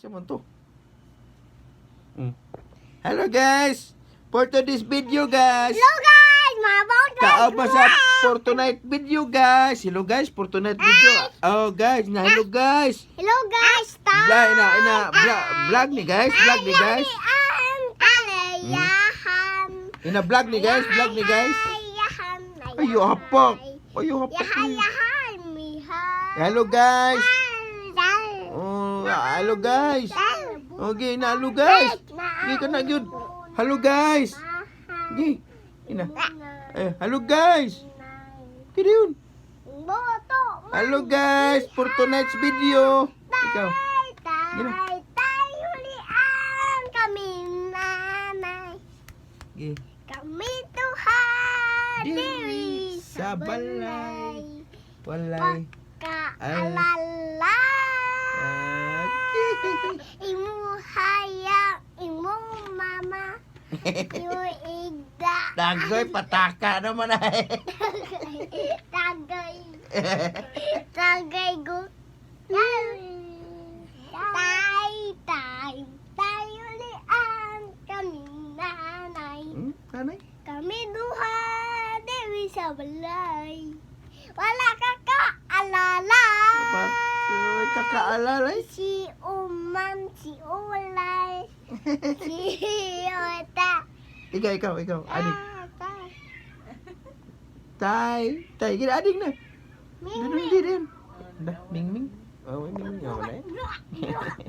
Siya man to. Hello guys! For today's video guys! Hello guys! Mabawag guys! Kaaba sa for tonight video guys! Hello guys, for tonight video. Oh guys, na hello guys! Hello guys! Vlog ni guys, vlog ni guys. Alayahan. Vlog ni guys, vlog ni guys. Alayahan. Ayo hapak. Ayo hapak. Yahayahan. Mihan. Hello guys. Oh, hello guys. Okay, na hello guys. Gi ka na gyud. Hello guys. Gi. Ina. Hello guys. Kini yun. Hello guys, for tonight's video. Ikaw. Gino. Kami nanay. Gi. Kami Tuhan. Diri sa balay. Walay. Kaalala. Imu hayang imong mama. Imu igda. Dagoy pataka naman ay. Tagay. Tagay go. Tayo lian kami nanay. Nanay? Kami duha dewi sa balay. Wala ka kaalala. Kakaalalay? Si Umam, si Ulay, si Ota. Ikaw. Adik. Tay. Gina adik na. Hindi din. Dah, Ming. Oh, Ming. Oh, wala eh.